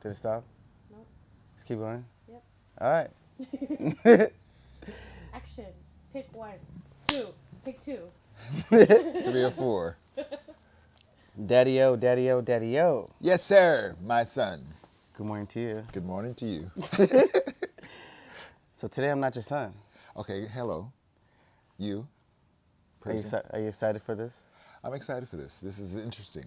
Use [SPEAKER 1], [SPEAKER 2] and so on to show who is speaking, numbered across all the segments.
[SPEAKER 1] Did it stop?
[SPEAKER 2] Nope.
[SPEAKER 1] Let's keep going.
[SPEAKER 2] Yep.
[SPEAKER 1] All right.
[SPEAKER 2] Action. Take 1, 2. Take 2.
[SPEAKER 3] 3 or 4.
[SPEAKER 1] Daddy-o, daddy-o, daddy-o.
[SPEAKER 3] Yes, sir, my son.
[SPEAKER 1] Good morning to you.
[SPEAKER 3] Good morning to you.
[SPEAKER 1] So today I'm not your son.
[SPEAKER 3] Okay, hello. You. Person.
[SPEAKER 1] Are you excited for this?
[SPEAKER 3] I'm excited for this. This is interesting.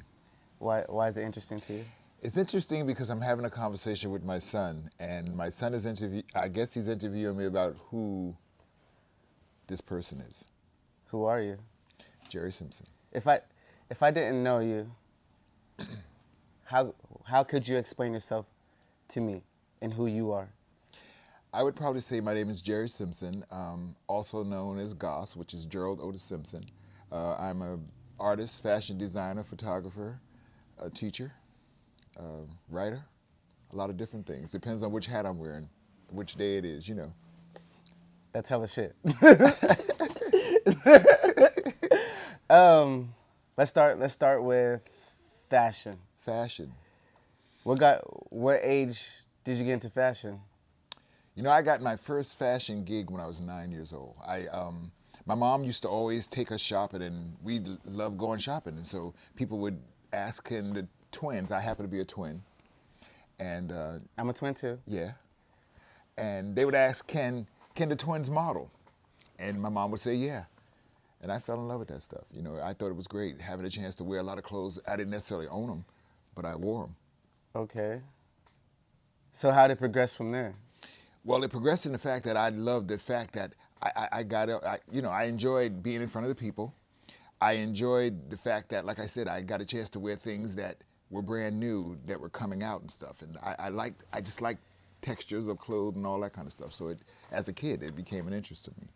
[SPEAKER 1] Why is it interesting to you?
[SPEAKER 3] It's interesting because I'm having a conversation with my son, and my son is I guess he's interviewing me about who this person is.
[SPEAKER 1] Who are you?
[SPEAKER 3] Jerry Simpson.
[SPEAKER 1] If I didn't know you, how could you explain yourself to me and who you are?
[SPEAKER 3] I would probably say my name is Jerry Simpson, also known as Goss, which is Gerald Otis Simpson. I'm an artist, fashion designer, photographer, a teacher, writer, a lot of different things. Depends on which hat I'm wearing, which day it is, you know.
[SPEAKER 1] That's hella shit. Let's start with fashion.
[SPEAKER 3] Fashion.
[SPEAKER 1] What age did you get into fashion?
[SPEAKER 3] You know, I got my first fashion gig when I was 9 years old. My mom used to always take us shopping, and we loved going shopping. And so people would ask him, the twins, I happen to be a twin. And
[SPEAKER 1] I'm a twin too.
[SPEAKER 3] yeah. And they would ask, can the twins model? And my mom would say, yeah. And I fell in love with that stuff. You know, I thought it was great having a chance to wear a lot of clothes. I didn't necessarily own them, but I wore them.
[SPEAKER 1] Okay. So how did it progress from there?
[SPEAKER 3] Well, it progressed in the fact that I loved the fact that I enjoyed being in front of the people. I enjoyed the fact that, like I said, I got a chance to wear things that were brand new, that were coming out and stuff. And I just liked textures of clothes and all that kind of stuff. So as a kid, it became an interest to me.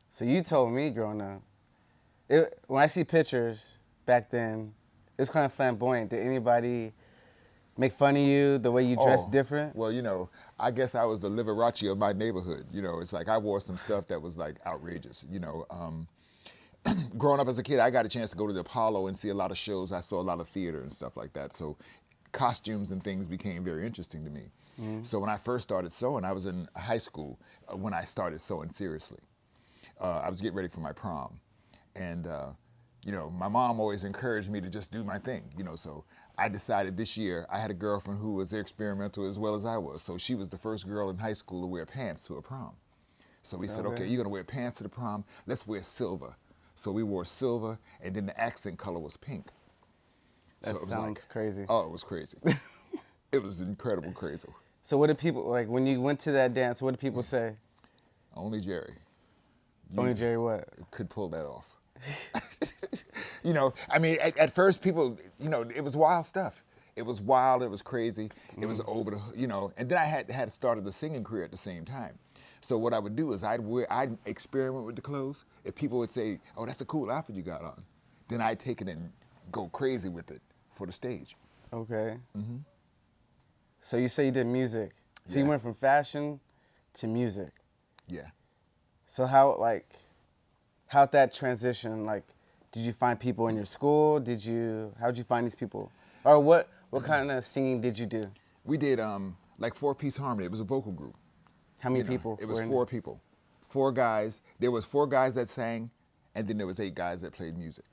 [SPEAKER 1] So you told me growing up, when I see pictures back then, it was kind of flamboyant. Did anybody make fun of you, the way you dressed different?
[SPEAKER 3] Well, you know, I guess I was the Liberace of my neighborhood. You know, it's like I wore some stuff that was like outrageous. You know, growing up as a kid, I got a chance to go to the Apollo and see a lot of shows. I saw a lot of theater and stuff like that. So costumes and things became very interesting to me. Mm-hmm. So when I first started sewing, I was in high school when I started sewing seriously. I was getting ready for my prom. And, you know, my mom always encouraged me to just do my thing, you know, so I decided this year, I had a girlfriend who was experimental as well as I was. So she was the first girl in high school to wear pants to a prom. So we said, okay, you're going to wear pants to the prom. Let's wear silver. So we wore silver, and then the accent color was pink.
[SPEAKER 1] That sounds crazy.
[SPEAKER 3] Oh, it was crazy. It was incredible crazy.
[SPEAKER 1] So what did people, like when you went to that dance, what did people say?
[SPEAKER 3] Only Jerry.
[SPEAKER 1] Only Jerry what?
[SPEAKER 3] Could pull that off. You know, I mean, at first people, you know, it was wild stuff. It was wild, it was crazy, it was over the, you know, and then I had started a singing career at the same time. So what I would do is I'd experiment with the clothes. If people would say, oh, that's a cool outfit you got on, then I'd take it and go crazy with it for the stage.
[SPEAKER 1] Okay.
[SPEAKER 3] Mm-hmm.
[SPEAKER 1] So you say you did music. So you went from fashion to music.
[SPEAKER 3] Yeah.
[SPEAKER 1] So how'd that transition, like, did you find people in your school? How'd you find these people? Or what kind of singing did you do?
[SPEAKER 3] We did like 4-piece harmony. It was a vocal group.
[SPEAKER 1] How many people?
[SPEAKER 3] It was 4 people. 4 guys. There was 4 guys that sang, and then there was 8 guys that played music.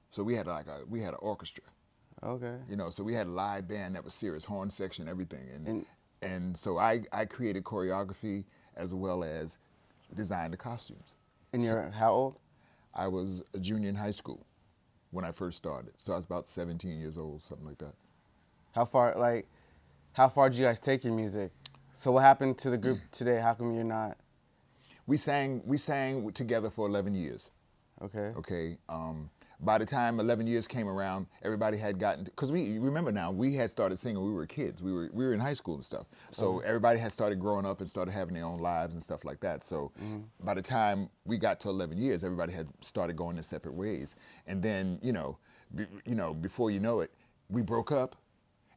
[SPEAKER 3] So we had an orchestra.
[SPEAKER 1] Okay.
[SPEAKER 3] You know, so we had a live band that was serious, horn section, everything. And so I created choreography as well as designed the costumes.
[SPEAKER 1] And you're how old?
[SPEAKER 3] I was a junior in high school when I first started. So I was about 17 years old, something like that.
[SPEAKER 1] How far did you guys take your music? So what happened to the group today? How come you're not?
[SPEAKER 3] We sang together for 11 years.
[SPEAKER 1] Okay.
[SPEAKER 3] Okay. By the time 11 years came around, everybody had gotten, because we remember now, we had started singing when we were kids. We were in high school and stuff. So everybody had started growing up and started having their own lives and stuff like that. So by the time we got to 11 years, everybody had started going their separate ways. And then, before you know it, we broke up,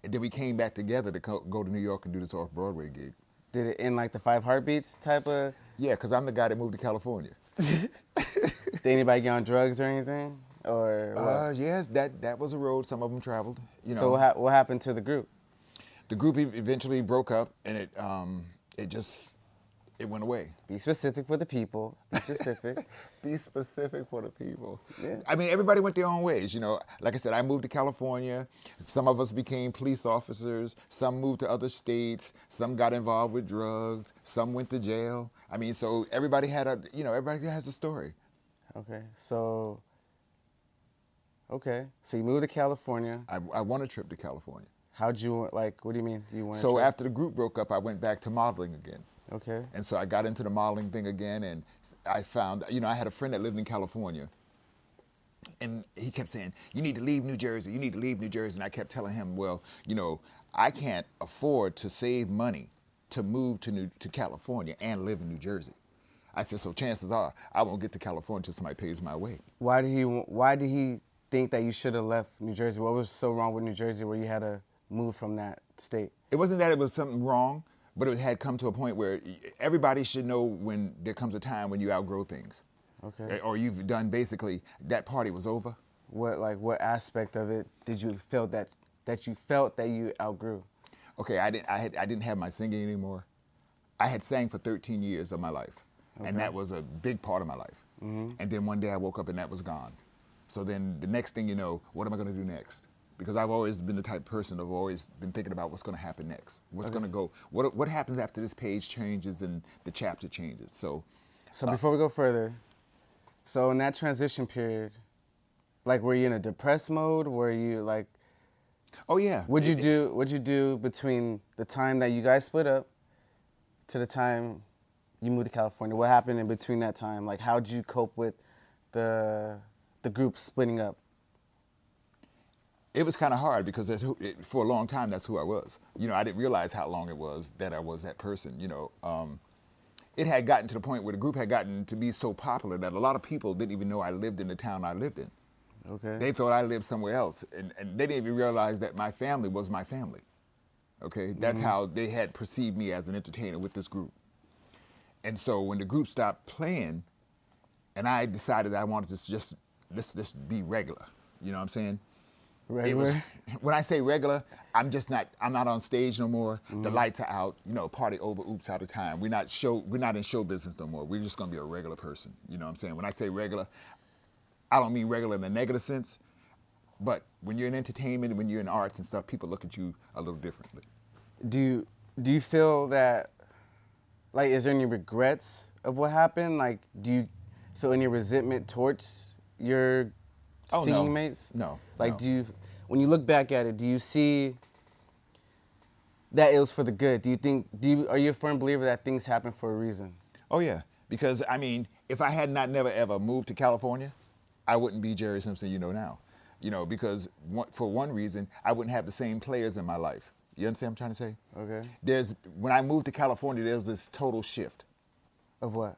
[SPEAKER 3] and then we came back together to go to New York and do this off-Broadway gig.
[SPEAKER 1] Did it end like the 5 Heartbeats type of?
[SPEAKER 3] Yeah, because I'm the guy that moved to California.
[SPEAKER 1] Did anybody get on drugs or anything? Or what?
[SPEAKER 3] Yes, that was a road some of them traveled.
[SPEAKER 1] So what happened to the group?
[SPEAKER 3] The group eventually broke up, and it went away.
[SPEAKER 1] Be specific for the people. Be specific.
[SPEAKER 3] Be specific for the people.
[SPEAKER 1] Yeah.
[SPEAKER 3] I mean, everybody went their own ways. You know, like I said, I moved to California. Some of us became police officers. Some moved to other states. Some got involved with drugs. Some went to jail. I mean, so everybody everybody has a story.
[SPEAKER 1] Okay. So you moved to California.
[SPEAKER 3] I won a trip to California.
[SPEAKER 1] How'd you, like, what do you mean you went?
[SPEAKER 3] So after the group broke up, I went back to modeling again.
[SPEAKER 1] Okay.
[SPEAKER 3] And so I got into the modeling thing again, and I found, I had a friend that lived in California, and he kept saying, you need to leave New Jersey, you need to leave New Jersey. And I kept telling him, well, I can't afford to save money to move to California and live in New Jersey. I said, so chances are I won't get to California until somebody pays my way.
[SPEAKER 1] Why did he think that you should have left New Jersey? What was so wrong with New Jersey where you had to move from that state?
[SPEAKER 3] It wasn't that it was something wrong, but it had come to a point where everybody should know when there comes a time when you outgrow things.
[SPEAKER 1] Okay.
[SPEAKER 3] Or you've done basically, that party was over.
[SPEAKER 1] What aspect of it did you feel that you felt that you outgrew?
[SPEAKER 3] Okay, I didn't have my singing anymore. I had sang for 13 years of my life, and that was a big part of my life. Mm-hmm. And then one day I woke up and that was gone. So then the next thing you know, what am I going to do next? Because I've always been the type of person I've always been thinking about what's going to happen next. What's going to go? What happens after this page changes and the chapter changes? So
[SPEAKER 1] before we go further, so in that transition period, like, were you in a depressed mode? Were you like?
[SPEAKER 3] Oh yeah.
[SPEAKER 1] What'd you do between the time that you guys split up to the time you moved to California? What happened in between that time? Like, how'd you cope with the group splitting up?
[SPEAKER 3] It was kind of hard because for a long time, that's who I was. I didn't realize how long it was that I was that person. It had gotten to the point where the group had gotten to be so popular that a lot of people didn't even know I lived in the town I lived in.
[SPEAKER 1] Okay.
[SPEAKER 3] They thought I lived somewhere else, and they didn't even realize that my family was my family. Okay, that's how they had perceived me as an entertainer with this group. And so when the group stopped playing, and I decided I wanted to just let's be regular. You know what I'm saying?
[SPEAKER 1] Regular?
[SPEAKER 3] When I say regular, I'm not on stage no more. The lights are out, party over, oops, out of time. We're not in show business no more. We're just gonna be a regular person. You know what I'm saying? When I say regular, I don't mean regular in a negative sense, but when you're in entertainment, when you're in arts and stuff, people look at you a little differently.
[SPEAKER 1] Do you feel that, like, is there any regrets of what happened? Like, do you feel any resentment towards your singing mates?
[SPEAKER 3] No.
[SPEAKER 1] Like,
[SPEAKER 3] no.
[SPEAKER 1] When you look back at it, do you see that it was for the good? Are you a firm believer that things happen for a reason?
[SPEAKER 3] Oh yeah, because I mean, if I had not never ever moved to California, I wouldn't be Jerry Simpson now. Because for one reason, I wouldn't have the same players in my life. You understand what I'm trying to say?
[SPEAKER 1] Okay.
[SPEAKER 3] When I moved to California, there was this total shift.
[SPEAKER 1] Of what?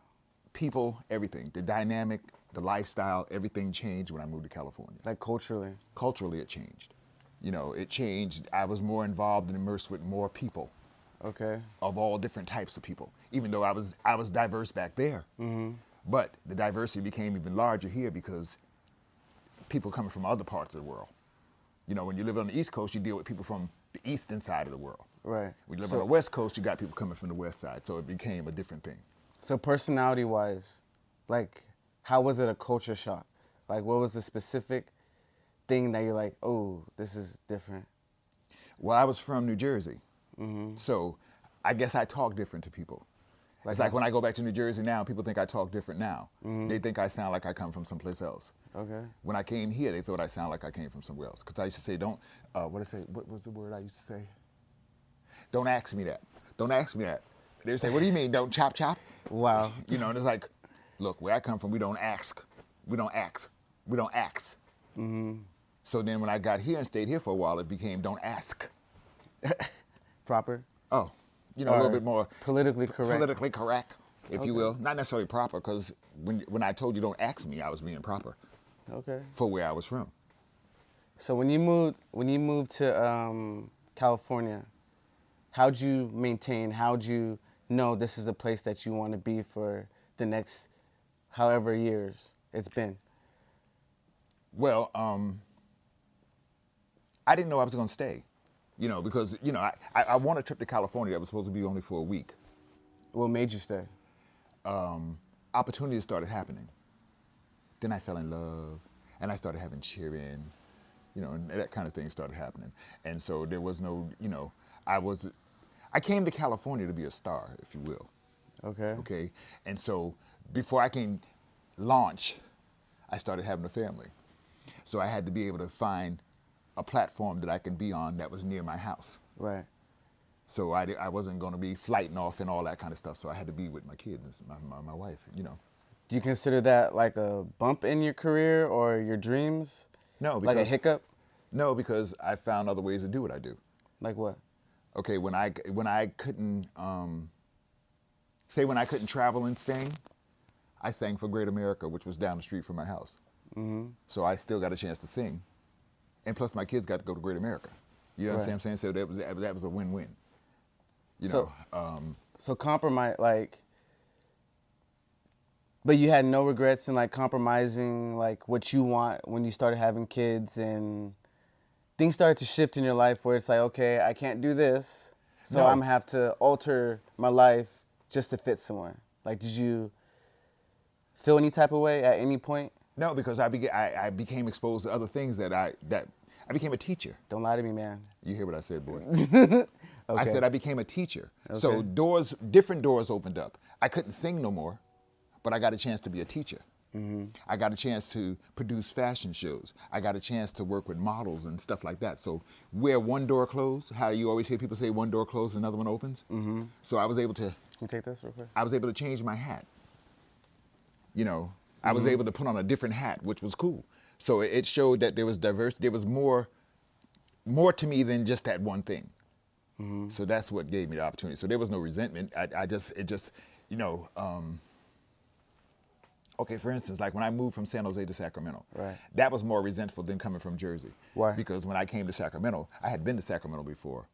[SPEAKER 3] People, everything, the dynamic, the lifestyle, everything changed when I moved to California.
[SPEAKER 1] Like, culturally?
[SPEAKER 3] Culturally, it changed. It changed. I was more involved and immersed with more people.
[SPEAKER 1] Okay.
[SPEAKER 3] Of all different types of people, even though I was diverse back there. Mm-hmm. But the diversity became even larger here because people coming from other parts of the world. When you live on the East Coast, you deal with people from the eastern side of the world.
[SPEAKER 1] Right.
[SPEAKER 3] When you live on the West Coast, you got people coming from the West side. So it became a different thing.
[SPEAKER 1] So personality-wise, like, how was it a culture shock? Like, what was the specific thing that you're like, oh, this is different?
[SPEAKER 3] Well, I was from New Jersey. Mm-hmm. So I guess I talk different to people. It's like when I go back to New Jersey now, people think I talk different now. Mm-hmm. They think I sound like I come from someplace else. Okay. When I came here, they thought I sound like I came from somewhere else. Because I used to say, what was the word I used to say? Don't ask me that. Don't ask me that. They would say, what do you mean, don't chop chop?
[SPEAKER 1] Wow.
[SPEAKER 3] And it's like, look, where I come from, we don't ask. We don't ask. We don't ask. Mm-hmm. So then when I got here and stayed here for a while, it became don't ask.
[SPEAKER 1] Proper?
[SPEAKER 3] Oh. A little bit more
[SPEAKER 1] politically correct.
[SPEAKER 3] Politically correct, if you will. Not necessarily proper, because when I told you don't ask me, I was being proper. Okay. For where I was from.
[SPEAKER 1] So when you moved to California, how'd you know this is the place that you want to be for the next however years it's been?
[SPEAKER 3] Well, I didn't know I was going to stay. You know, because, you know, I won a trip to California that was supposed to be only for a week.
[SPEAKER 1] What made you stay?
[SPEAKER 3] Opportunities started happening. Then I fell in love, and I started having cheering, you know, and that kind of thing started happening. And so there was no, you know, I came to California to be a star, if you will.
[SPEAKER 1] Okay.
[SPEAKER 3] Okay. And so before I can launch, I started having a family. So I had to be able to find a platform that I can be on that was near my house.
[SPEAKER 1] Right.
[SPEAKER 3] So I wasn't going to be flighting off and all that kind of stuff. So I had to be with my kids, my wife, you know.
[SPEAKER 1] Do you consider that like a bump in your career or your dreams?
[SPEAKER 3] No, because,
[SPEAKER 1] like a hiccup?
[SPEAKER 3] No, because I found other ways to do what I do.
[SPEAKER 1] Like what?
[SPEAKER 3] Okay, when I couldn't when I couldn't travel and sing, I sang for Great America, which was down the street from my house. Mm-hmm. So I still got a chance to sing, and plus my kids got to go to Great America. You know what I'm saying? So that was a win-win. You know.
[SPEAKER 1] So compromise, like, but you had no regrets in like compromising like what you want when you started having kids and things started to shift in your life where it's like, okay, I can't do this, so I'm gonna have to alter my life just to fit somewhere. Like, did you feel any type of way at any point?
[SPEAKER 3] No, because I became exposed to other things that I became a teacher.
[SPEAKER 1] Don't lie to me, man.
[SPEAKER 3] You hear what I said, boy?
[SPEAKER 1] Okay.
[SPEAKER 3] I said I became a teacher.
[SPEAKER 1] Okay.
[SPEAKER 3] So different doors opened up. I couldn't sing no more, but I got a chance to be a teacher. Mm-hmm. I got a chance to produce fashion shows. I got a chance to work with models and stuff like that. So where one door closed, how you always hear people say one door closes, another one opens. Mm-hmm. So I was able to.
[SPEAKER 1] Can you take this real quick?
[SPEAKER 3] I was able to change my hat. You know, I was able to put on a different hat, which was cool. So it showed that there was diversity. There was more to me than just that one thing. Mm-hmm. So that's what gave me the opportunity. So there was no resentment. You know, okay, for instance, like when I moved from San Jose to Sacramento,
[SPEAKER 1] right.
[SPEAKER 3] That was more resentful than coming from Jersey.
[SPEAKER 1] Why?
[SPEAKER 3] Because when I came to Sacramento, I had been to Sacramento before.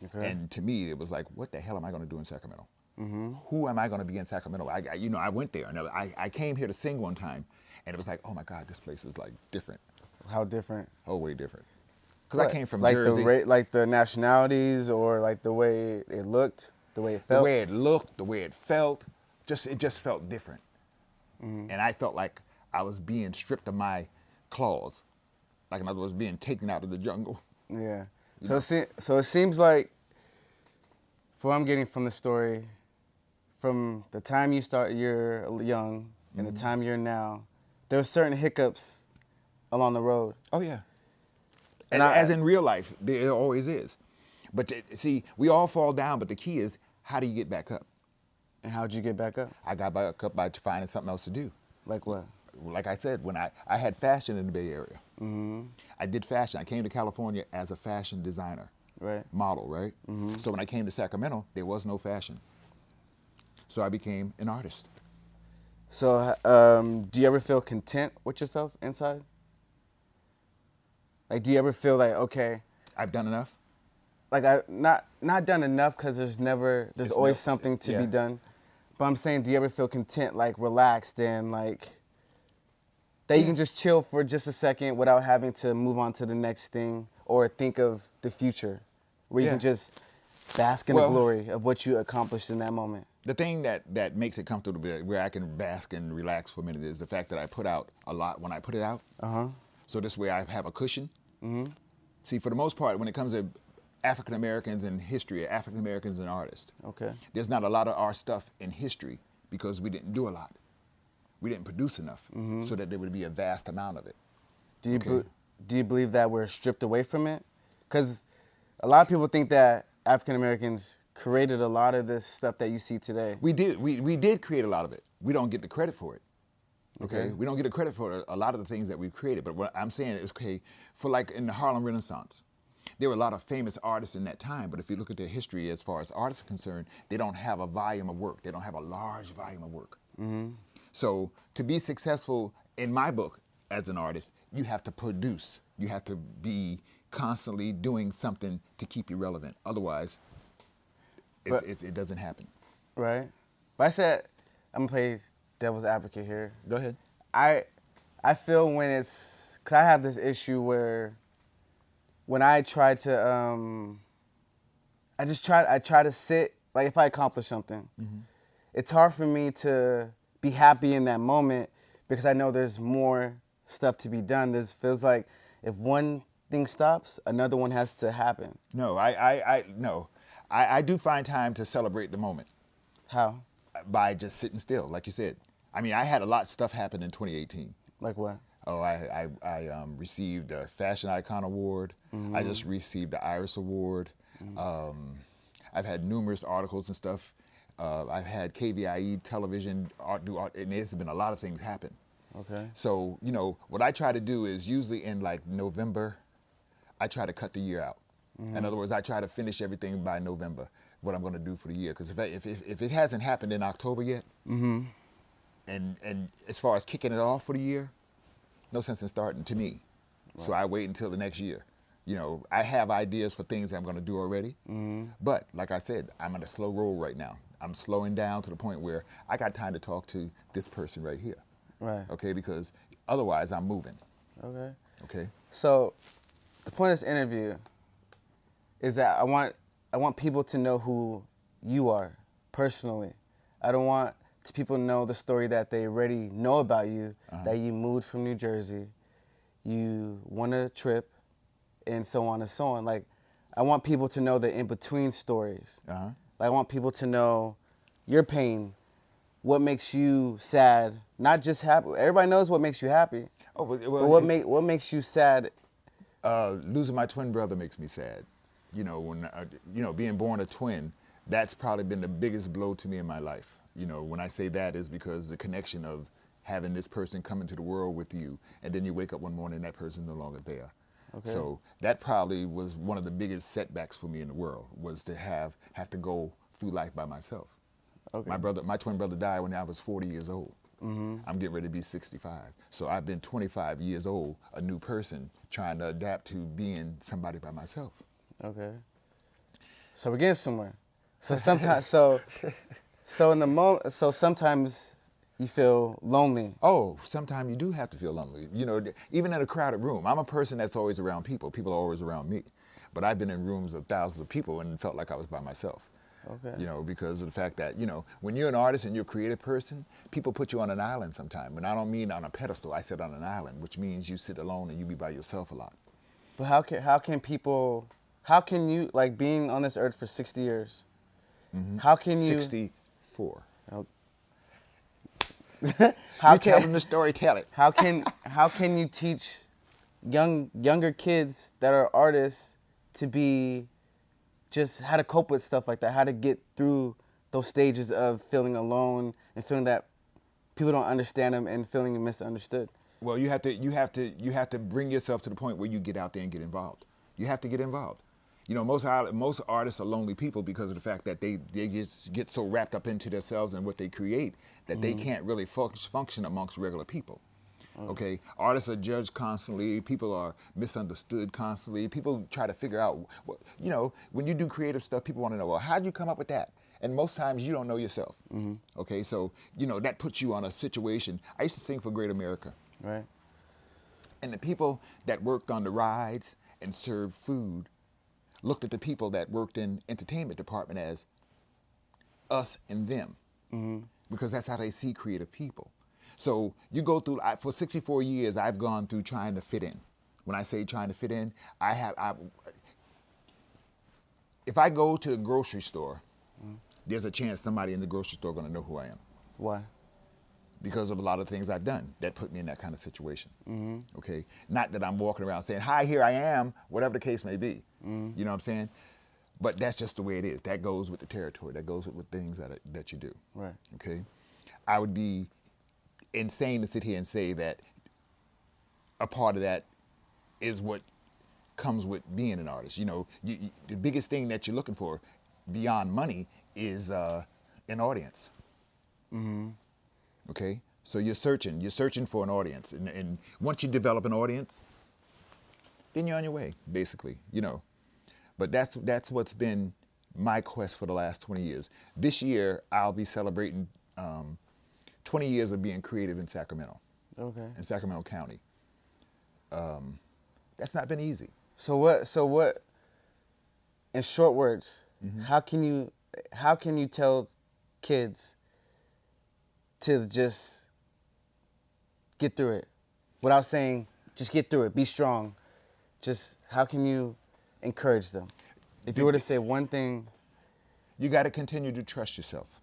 [SPEAKER 3] Okay. And to me, it was like, what the hell am I going to do in Sacramento? Mm-hmm. Who am I going to be in Sacramento? I went there, and I came here to sing one time, and it was like, oh my God, this place is like different.
[SPEAKER 1] How different?
[SPEAKER 3] Oh, way different. Because I came from
[SPEAKER 1] like
[SPEAKER 3] Jersey.
[SPEAKER 1] Like the nationalities, or like the way it looked, the way it felt?
[SPEAKER 3] The way it looked, the way it felt, it just felt different. Mm-hmm. And I felt like I was being stripped of my claws. Like, in other words, being taken out of the jungle.
[SPEAKER 1] Yeah. So it seems like, from what I'm getting from the story, from the time you're young and the time you're now, there are certain hiccups along the road.
[SPEAKER 3] Oh, yeah. And as in real life, there always is. But see, we all fall down, but the key is, how do you get back up?
[SPEAKER 1] And how'd you get back up?
[SPEAKER 3] I got back up by finding something else to do.
[SPEAKER 1] Like what?
[SPEAKER 3] Like I said, when I had fashion in the Bay Area. Mm-hmm. I did fashion. I came to California as a fashion designer.
[SPEAKER 1] Right.
[SPEAKER 3] Model, right? Mm-hmm. So when I came to Sacramento, there was no fashion. So I became an artist.
[SPEAKER 1] So do you ever feel content with yourself inside? Like, do you ever feel like, okay,
[SPEAKER 3] I've done enough?
[SPEAKER 1] Like, I not done enough, because there's always something to be done. But I'm saying, do you ever feel content, like relaxed, and like that you can just chill for just a second without having to move on to the next thing or think of the future, where you can just bask in the glory of what you accomplished in that moment?
[SPEAKER 3] The thing that makes it comfortable, where I can bask and relax for a minute, is the fact that I put out a lot when I put it out. Uh-huh. So this way I have a cushion. Mm-hmm. See, for the most part, when it comes to African Americans and history, African Americans and artists, okay, there's not a lot of our stuff in history because we didn't do a lot. We didn't produce enough so that there would be a vast amount of it.
[SPEAKER 1] Do you believe that we're stripped away from it? Because a lot of people think that African Americans created a lot of this stuff that you see today.
[SPEAKER 3] We did. We did create a lot of it. We don't get the credit for it. Okay? We don't get the credit for a lot of the things that we've created. But what I'm saying is, okay, for like in the Harlem Renaissance, there were a lot of famous artists in that time, but if you look at their history as far as artists are concerned, they don't have a volume of work. They don't have a large volume of work. Mm-hmm. So to be successful in my book as an artist, you have to produce. You have to be constantly doing something to keep you relevant. Otherwise, it doesn't happen.
[SPEAKER 1] Right. But I said, I'm going to play devil's advocate here.
[SPEAKER 3] Go ahead.
[SPEAKER 1] I feel when it's, because I have this issue where when I try to I try to sit, like if I accomplish something, it's hard for me to be happy in that moment because I know there's more stuff to be done. This feels like if one thing stops, another one has to happen.
[SPEAKER 3] No, no. I do find time to celebrate the moment
[SPEAKER 1] How?
[SPEAKER 3] by just sitting still, like you said. I mean, I had a lot of stuff happen in 2018.
[SPEAKER 1] Like what?
[SPEAKER 3] Oh, I received a Fashion Icon Award. I just received the Iris Award. I've had numerous articles and stuff. I've had KVIE television do art, and there's been a lot of things happen.
[SPEAKER 1] Okay.
[SPEAKER 3] So, you know, what I try to do is usually in like November, I try to cut the year out. In other words, I try to finish everything by November, what I'm going to do for the year. Because if it hasn't happened in October yet, and as far as kicking it off for the year, no sense in starting to me. Right. So I wait until the next year. You know, I have ideas for things I'm going to do already. But like I said, I'm on a slow roll right now. I'm slowing down to the point where I got time to talk to this person right here.
[SPEAKER 1] Right.
[SPEAKER 3] Okay, because otherwise I'm moving.
[SPEAKER 1] Okay.
[SPEAKER 3] Okay.
[SPEAKER 1] So the point of this interview is that I want people to know who you are personally. I don't want people to know the story that they already know about you, that you moved from New Jersey, you won a trip, and so on and so on. Like, I want people to know the in-between stories. Like, I want people to know your pain, what makes you sad, not just happy. Everybody knows what makes you happy.
[SPEAKER 3] Oh,
[SPEAKER 1] but what makes you sad?
[SPEAKER 3] Losing my twin brother makes me sad. You know, when you know, being born a twin, that's probably been the biggest blow to me in my life. You know, when I say that is because the connection of having this person come into the world with you, and then you wake up one morning and that person's no longer there. Okay. So that probably was one of the biggest setbacks for me in the world, was to have to go through life by myself. Okay. My twin brother died when I was 40 years old. I'm getting ready to be 65. So I've been 25 years old, a new person, trying to adapt to being somebody by myself.
[SPEAKER 1] Okay. So we're getting somewhere. So sometimes, so in the moment, so sometimes you feel lonely.
[SPEAKER 3] Oh, sometimes you do have to feel lonely. You know, even in a crowded room. I'm a person that's always around people. People are always around me. But I've been in rooms of thousands of people and felt like I was by myself. Okay. You know, because of the fact that, you know, when you're an artist and you're a creative person, people put you on an island sometime. And I don't mean on a pedestal. I sit on an island, which means you sit alone and you be by yourself a lot.
[SPEAKER 1] But how can you, like, being on this earth for 60 years, how can you...
[SPEAKER 3] 64.
[SPEAKER 1] How
[SPEAKER 3] you tell them the story, tell it.
[SPEAKER 1] How can you teach younger kids that are artists to be just how to cope with stuff like that, how to get through those stages of feeling alone and feeling that people don't understand them and feeling misunderstood?
[SPEAKER 3] Well, you have to bring yourself to the point where you get out there and get involved. You have to get involved. You know, most artists are lonely people because of the fact that they just get so wrapped up into themselves and what they create that they can't really function amongst regular people. Okay, artists are judged constantly. People are misunderstood constantly. People try to figure out, you know, when you do creative stuff, people want to know, well, how'd you come up with that? And most times you don't know yourself. Okay, so, you know, that puts you on a situation. I used to sing for Great America.
[SPEAKER 1] Right.
[SPEAKER 3] And the people that worked on the rides and served food looked at the people that worked in entertainment department as us and them. Because that's how they see creative people. So you go through, for 64 years, I've gone through trying to fit in. When I say trying to fit in, if I go to the grocery store, there's a chance somebody in the grocery store going to know who I am.
[SPEAKER 1] Why?
[SPEAKER 3] Because of a lot of things I've done that put me in that kind of situation. Okay? Not that I'm walking around saying, hi, here I am, whatever the case may be. You know what I'm saying? But that's just the way it is. That goes with the territory. That goes with things that you do. Right. Okay? I would be insane to sit here and say that a part of that is what comes with being an artist. You know, the biggest thing that you're looking for beyond money is an audience. Okay? So you're searching for an audience. And once you develop an audience, then you're on your way, basically, you know. But that's what's been my quest for the last 20 years. This year, I'll be celebrating 20 years of being creative in Sacramento. Okay. In Sacramento County. That's not been easy.
[SPEAKER 1] So what, in short words, how can you tell kids to just get through it without saying just get through it, be strong? Just how can you encourage them? If you were to say one thing,
[SPEAKER 3] you got to continue to trust yourself.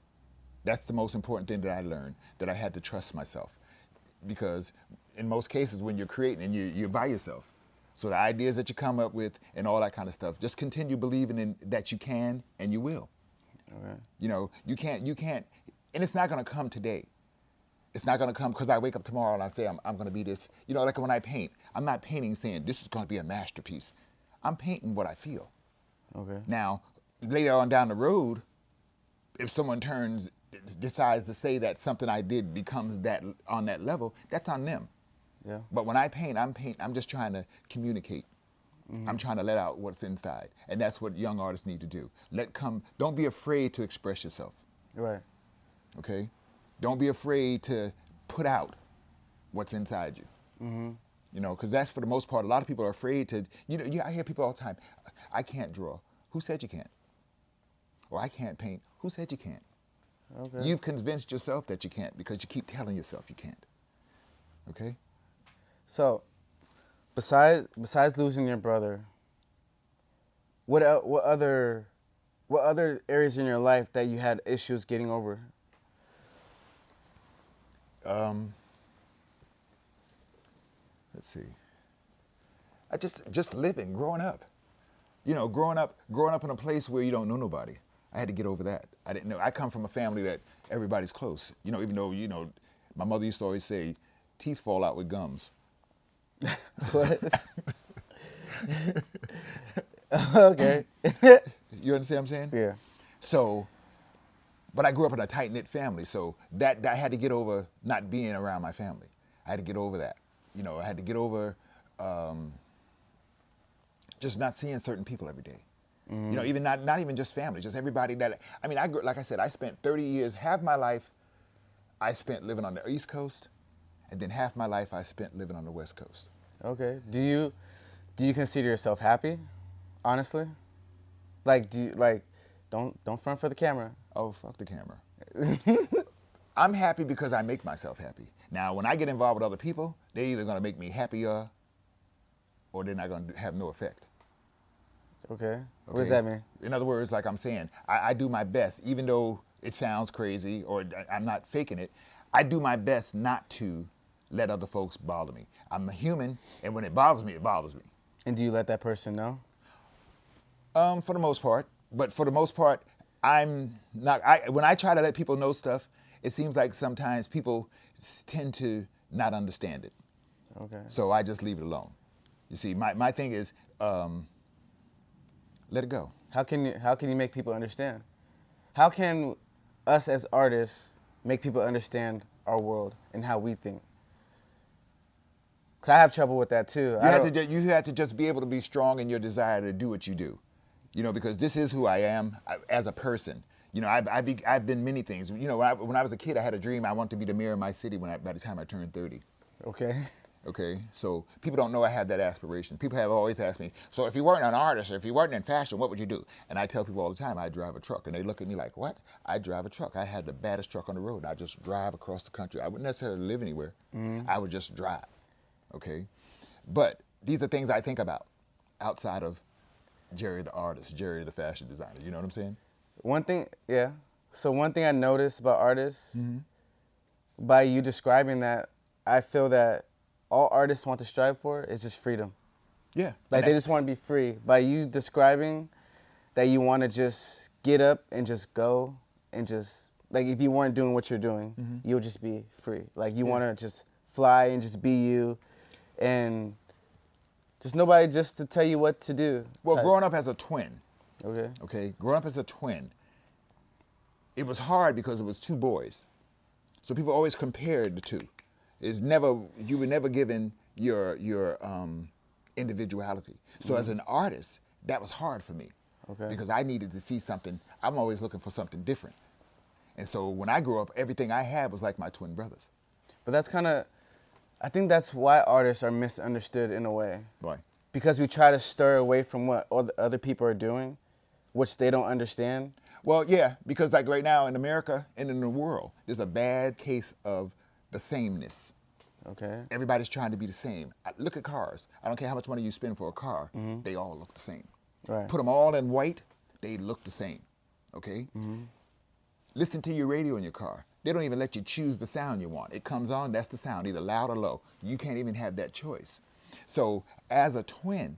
[SPEAKER 3] That's the most important thing that I learned, that I had to trust myself. Because in most cases when you're creating and you're by yourself, so the ideas that you come up with and all that kind of stuff, just continue believing in that you can and you will.
[SPEAKER 1] okay.
[SPEAKER 3] You know, you can't, and it's not going to come today. It's not going to come because I wake up tomorrow and I say I'm going to be this. You know, like when I paint, I'm not painting saying this is going to be a masterpiece. I'm painting what I feel.
[SPEAKER 1] Okay.
[SPEAKER 3] Now, later on down the road, if someone decides to say that something I did becomes that on that level, that's on them.
[SPEAKER 1] Yeah.
[SPEAKER 3] But when I paint, I'm just trying to communicate. I'm trying to let out what's inside. And that's what young artists need to do. Don't be afraid to express yourself.
[SPEAKER 1] Right.
[SPEAKER 3] Okay? Don't be afraid to put out what's inside you. You know, because that's for the most part, a lot of people are afraid to, I hear people all the time, I can't draw. Who said you can't? Or I can't paint. Who said you can't?
[SPEAKER 1] Okay.
[SPEAKER 3] You've convinced yourself that you can't because you keep telling yourself you can't. Okay?
[SPEAKER 1] So, besides losing your brother, what other areas in your life that you had issues getting over?
[SPEAKER 3] Let's see. I just living, growing up. You know, growing up in a place where you don't know nobody. I had to get over that. I didn't know. I come from a family that everybody's close. You know, even though, my mother used to always say, teeth fall out with gums.
[SPEAKER 1] What? Okay.
[SPEAKER 3] You understand what I'm saying?
[SPEAKER 1] Yeah.
[SPEAKER 3] So, but I grew up in a tight-knit family, so that I had to get over not being around my family. I had to get over that. You know, I had to get over just not seeing certain people every day. You know, even not even just family, just everybody like I said, I spent 30 years, half my life I spent living on the East Coast, and then half my life I spent living on the West Coast.
[SPEAKER 1] Okay. Do you consider yourself happy? Honestly? Like don't front for the camera.
[SPEAKER 3] Oh, fuck the camera. I'm happy because I make myself happy. Now, when I get involved with other people, they're either going to make me happier or they're not going to have no effect.
[SPEAKER 1] Okay. What does that mean?
[SPEAKER 3] In other words, like I'm saying, I do my best, even though it sounds crazy or I'm not faking it, I do my best not to let other folks bother me. I'm a human, and when it bothers me, it bothers me.
[SPEAKER 1] And do you let that person know?
[SPEAKER 3] For the most part. But for the most part, I'm not. When I try to let people know stuff, it seems like sometimes people tend to not understand it.
[SPEAKER 1] Okay.
[SPEAKER 3] So I just leave it alone. You see, my thing is, let it go.
[SPEAKER 1] How can you make people understand? How can us as artists make people understand our world and how we think? Because I have trouble with that too.
[SPEAKER 3] You have to just be able to be strong in your desire to do what you do. You know, because this is who I am as a person. You know, I've been many things. You know, when I was a kid, I had a dream. I wanted to be the mayor of my city by the time I turned 30.
[SPEAKER 1] Okay.
[SPEAKER 3] Okay, so people don't know I had that aspiration. People have always asked me, so if you weren't an artist or if you weren't in fashion, what would you do? And I tell people all the time, I drive a truck. And they look at me like, what? I drive a truck. I had the baddest truck on the road. I just drive across the country. I wouldn't necessarily live anywhere. I would just drive, okay? But these are things I think about outside of Jerry the artist, Jerry the fashion designer. You know what I'm saying?
[SPEAKER 1] One thing I noticed about artists, by you describing that, I feel that all artists want to strive for is just freedom.
[SPEAKER 3] Yeah.
[SPEAKER 1] Like they just want to be free. By you describing that you want to just get up and just go and just, like if you weren't doing what you're doing, you'll just be free. Like you want to just fly and just be you and just nobody just to tell you what to do.
[SPEAKER 3] Well, growing up as a twin.
[SPEAKER 1] Okay.
[SPEAKER 3] Growing up as a twin, it was hard because it was two boys. So people always compared the two. You were never given your individuality. So as an artist, that was hard for me.
[SPEAKER 1] Okay.
[SPEAKER 3] Because I needed to see something. I'm always looking for something different. And so when I grew up, everything I had was like my twin brothers.
[SPEAKER 1] But I think that's why artists are misunderstood in a way.
[SPEAKER 3] Why?
[SPEAKER 1] Because we try to stir away from what other people are doing. which they don't understand?
[SPEAKER 3] Well, yeah, because like right now in America and in the world, there's a bad case of the sameness.
[SPEAKER 1] Okay.
[SPEAKER 3] Everybody's trying to be the same. Look at cars. I don't care how much money you spend for a car. They all look the same.
[SPEAKER 1] Right.
[SPEAKER 3] Put them all in white, they look the same. Okay? Listen to your radio in your car. They don't even let you choose the sound you want. It comes on, that's the sound, either loud or low. You can't even have that choice. So as a twin,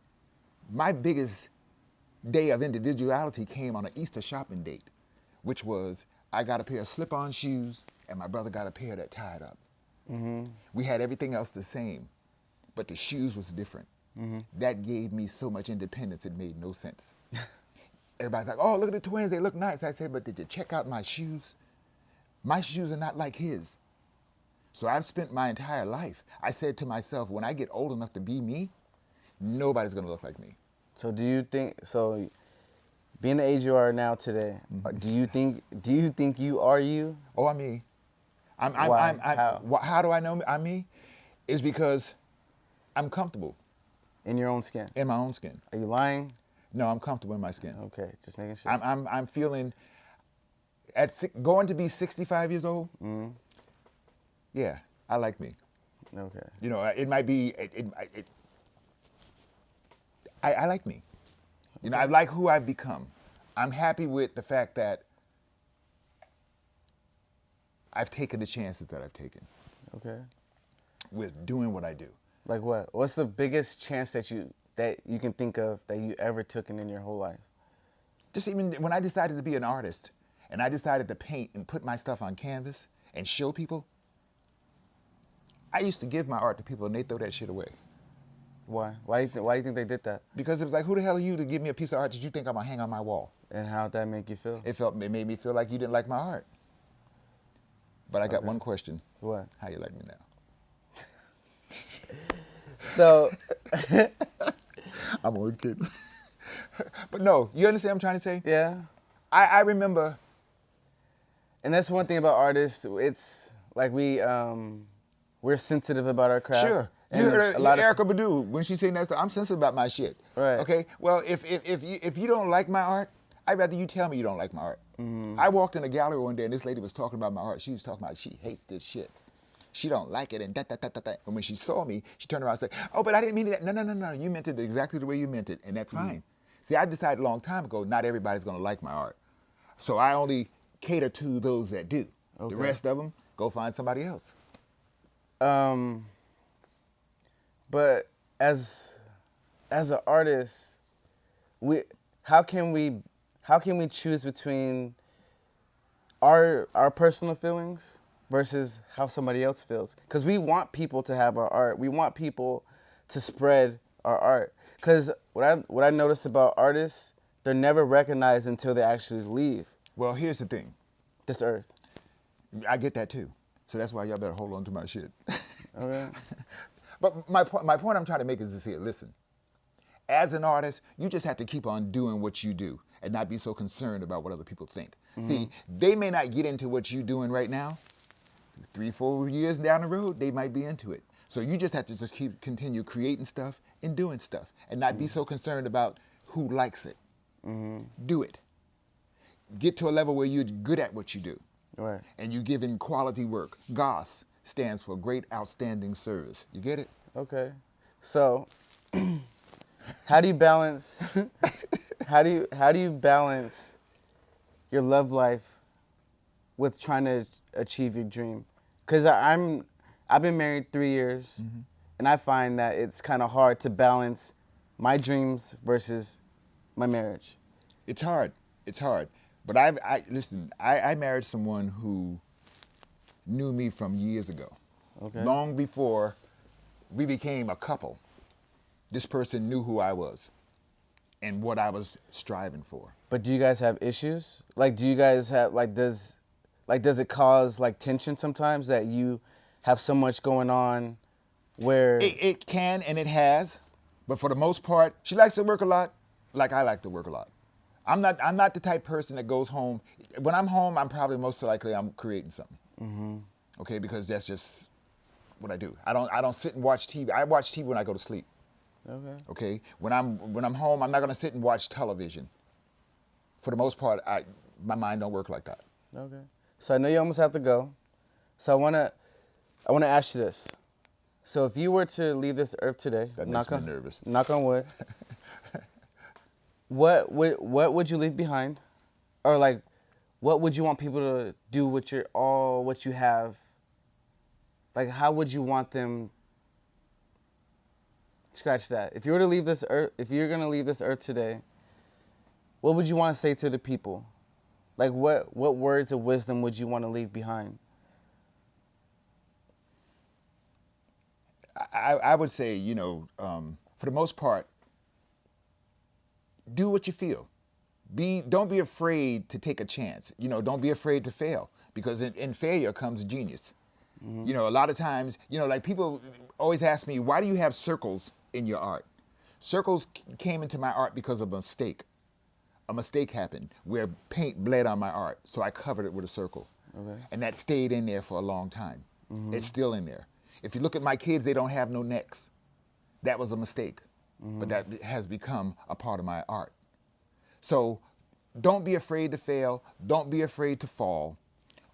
[SPEAKER 3] my biggest day of individuality came on an Easter shopping date, which was I got a pair of slip-on shoes and my brother got a pair that tied up. We had everything else the same, but the shoes was different. That gave me so much independence, it made no sense. Everybody's like, oh, look at the twins, they look nice. I said, but did you check out my shoes? My shoes are not like his. So I've spent my entire life, I said to myself, when I get old enough to be me, nobody's gonna look like me.
[SPEAKER 1] So do you think, so being the age you are now today, do you think you are you?
[SPEAKER 3] Oh, I'm me.
[SPEAKER 1] Why?
[SPEAKER 3] How do I know I'm me? Is because I'm comfortable.
[SPEAKER 1] In your own skin?
[SPEAKER 3] In my own skin.
[SPEAKER 1] Are you lying?
[SPEAKER 3] No, I'm comfortable in my skin.
[SPEAKER 1] Okay, just making sure.
[SPEAKER 3] I'm feeling, going to be 65 years old, yeah, I like me.
[SPEAKER 1] Okay.
[SPEAKER 3] You know, it might be, I like me. You know, I like who I've become. I'm happy with the fact that I've taken the chances that I've taken.
[SPEAKER 1] Okay.
[SPEAKER 3] With doing what I do.
[SPEAKER 1] Like what? What's the biggest chance that you can think of that you ever took in your whole life?
[SPEAKER 3] Just even when I decided to be an artist and I decided to paint and put my stuff on canvas and show people, I used to give my art to people and they throw that shit away.
[SPEAKER 1] Why? Why do you think they did that?
[SPEAKER 3] Because it was like, who the hell are you to give me a piece of art that you think I'm gonna hang on my wall?
[SPEAKER 1] And how'd that make you feel?
[SPEAKER 3] It made me feel like you didn't like my art. But I got one question.
[SPEAKER 1] What?
[SPEAKER 3] How you like me now?
[SPEAKER 1] So
[SPEAKER 3] I'm only kidding. But no, you understand what I'm trying to say?
[SPEAKER 1] yeah.
[SPEAKER 3] I remember.
[SPEAKER 1] And that's one thing about artists. It's like we're sensitive about our craft.
[SPEAKER 3] Sure.
[SPEAKER 1] And
[SPEAKER 3] You heard
[SPEAKER 1] a lot of
[SPEAKER 3] Erykah Badu when she saying that stuff. I'm sensitive about my shit.
[SPEAKER 1] Right.
[SPEAKER 3] Okay. Well, if you don't like my art, I'd rather you tell me you don't like my art. I walked in a gallery one day and this lady was talking about my art. She was talking about she hates this shit. She don't like it and that. And when she saw me, she turned around and said, "Oh, but I didn't mean that." No. You meant it exactly the way you meant it, and that's fine. See, I decided a long time ago not everybody's gonna like my art, so I only cater to those that do.
[SPEAKER 1] Okay.
[SPEAKER 3] The rest of them, go find somebody else.
[SPEAKER 1] But as an artist, how can we choose between our personal feelings versus how somebody else feels? Because we want people to have our art. We want people to spread our art. Because what I noticed about artists, they're never recognized until they actually leave
[SPEAKER 3] Well, here's the thing.
[SPEAKER 1] this earth.
[SPEAKER 3] I get that too. So that's why y'all better hold on to my shit.
[SPEAKER 1] Okay.
[SPEAKER 3] But my point I'm trying to make is this here. Listen, as an artist, you just have to keep on doing what you do and not be so concerned about what other people think. See, they may not get into what you're doing right now. 3-4 years down the road, they might be into it. So you just have to just continue creating stuff and doing stuff and not be so concerned about who likes it. Do it. Get to a level where you're good at what you do.
[SPEAKER 1] Right.
[SPEAKER 3] And you give in quality work. GOS stands for Great Outstanding Service. You get it?
[SPEAKER 1] Okay. So, how do you balance? how do you balance your love life with trying to achieve your dream? Because I've been married 3 years, and I find that it's kind of hard to balance my dreams versus my marriage.
[SPEAKER 3] It's hard. It's hard. But listen, I married someone who knew me from years ago.
[SPEAKER 1] Okay.
[SPEAKER 3] Long before we became a couple, this person knew who I was and what I was striving for.
[SPEAKER 1] But do you guys have issues? Like, do you guys have, does it cause, tension sometimes that you have so much going on where...
[SPEAKER 3] It can and it has, but for the most part, she likes to work a lot like I like to work a lot. I'm not the type person that goes home. When I'm home, I'm probably most likely I'm creating something. Okay, because that's just what I do. I don't sit and watch TV. I watch TV when I go to sleep.
[SPEAKER 1] Okay.
[SPEAKER 3] Okay? When I'm home, I'm not gonna sit and watch television. for the most part, my mind don't work like that.
[SPEAKER 1] Okay. So I know you almost have to go. So I wanna ask you this. So if you were to leave this earth today,
[SPEAKER 3] That makes me nervous.
[SPEAKER 1] Knock on wood. what would you leave behind, or like, what would you want people to do with what you have? Like, how would you want them? Scratch that. If you were to leave this earth, if you're gonna leave this earth today, what would you want to say to the people? Like, what words of wisdom would you want to leave behind?
[SPEAKER 3] I would say, you know, for the most part, do what you feel. Don't be afraid to take a chance. You know, don't be afraid to fail, because in failure comes genius. Mm-hmm. You know, a lot of times, you know, like people always ask me, why do you have circles in your art? Circles came into my art because of a mistake. A mistake happened where paint bled on my art, so I covered it with a circle. Okay. And that stayed in there for a long time. Mm-hmm. It's still in there. If you look at my kids, they don't have no necks. That was a mistake, but that has become a part of my art. So don't be afraid to fail. Don't be afraid to fall.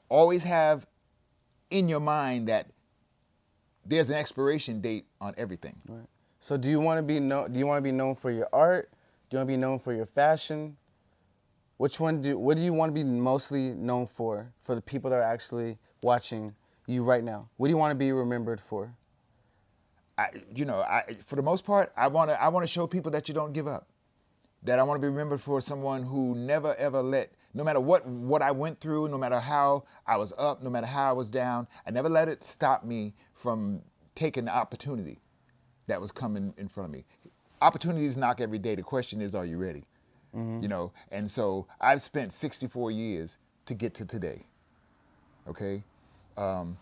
[SPEAKER 3] Always have in your mind that there's an expiration date on everything.
[SPEAKER 1] Right. So do you want to be known for your art? Do you want to be known for your fashion? What do you want to be mostly known for the people that are actually watching you right now? What do you want to be remembered for?
[SPEAKER 3] For the most part, I want to show people that you don't give up. That I want to be remembered for someone who never ever no matter what I went through, no matter how I was up, no matter how I was down, I never let it stop me from taking the opportunity that was coming in front of me. Opportunities knock every day. The question is, are you ready? Mm-hmm. You know, and so I've spent 64 years to get to today. Okay?
[SPEAKER 1] So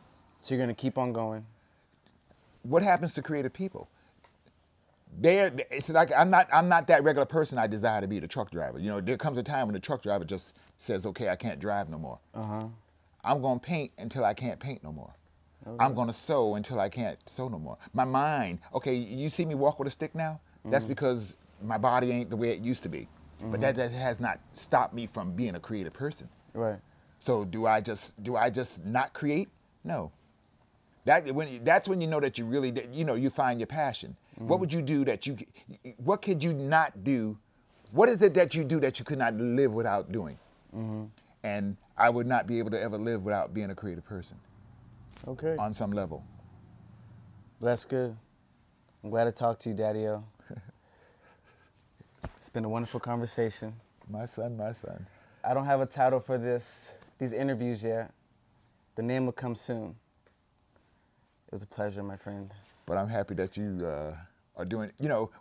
[SPEAKER 1] you're going to keep on going.
[SPEAKER 3] What happens to creative people? It's like I'm not that regular person I desire to be, the truck driver. You know, there comes a time when the truck driver just says, okay, I can't drive no more. Uh-huh. I'm going to paint until I can't paint no more. Okay. I'm going to sew until I can't sew no more. My mind, okay, you see me walk with a stick now? Mm-hmm. That's because my body ain't the way it used to be. Mm-hmm. But that has not stopped me from being a creative person. Right. So do I just not create? No. That's when you know that you really, you find your passion. Mm-hmm. What would you do what could you not do? What is it that you do that you could not live without doing? Mm-hmm. And I would not be able to ever live without being a creative person. Okay. On some level.
[SPEAKER 1] That's good. I'm glad to talk to you, Daddy-O. It's been a wonderful conversation.
[SPEAKER 3] My son.
[SPEAKER 1] I don't have a title for these interviews yet. The name will come soon. It was a pleasure, my friend.
[SPEAKER 3] But I'm happy that you are doing,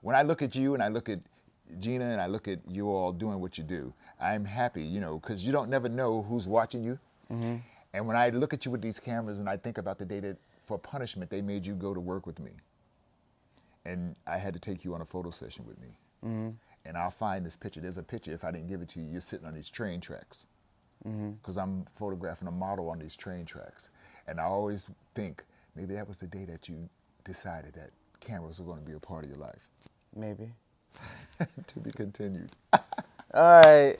[SPEAKER 3] when I look at you and I look at Gina and I look at you all doing what you do, I'm happy, because you don't never know who's watching you. Mm-hmm. And when I look at you with these cameras and I think about the day that for punishment they made you go to work with me. And I had to take you on a photo session with me. Mm-hmm. And I'll find this picture. There's a picture, if I didn't give it to you, you're sitting on these train tracks. Because I'm photographing a model on these train tracks. And I always think, maybe that was the day that you decided that cameras were going to be a part of your life.
[SPEAKER 1] Maybe.
[SPEAKER 3] To be continued.
[SPEAKER 1] All right.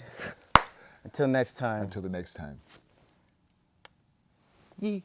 [SPEAKER 1] Until next time.
[SPEAKER 3] Until the next time.
[SPEAKER 1] Yee.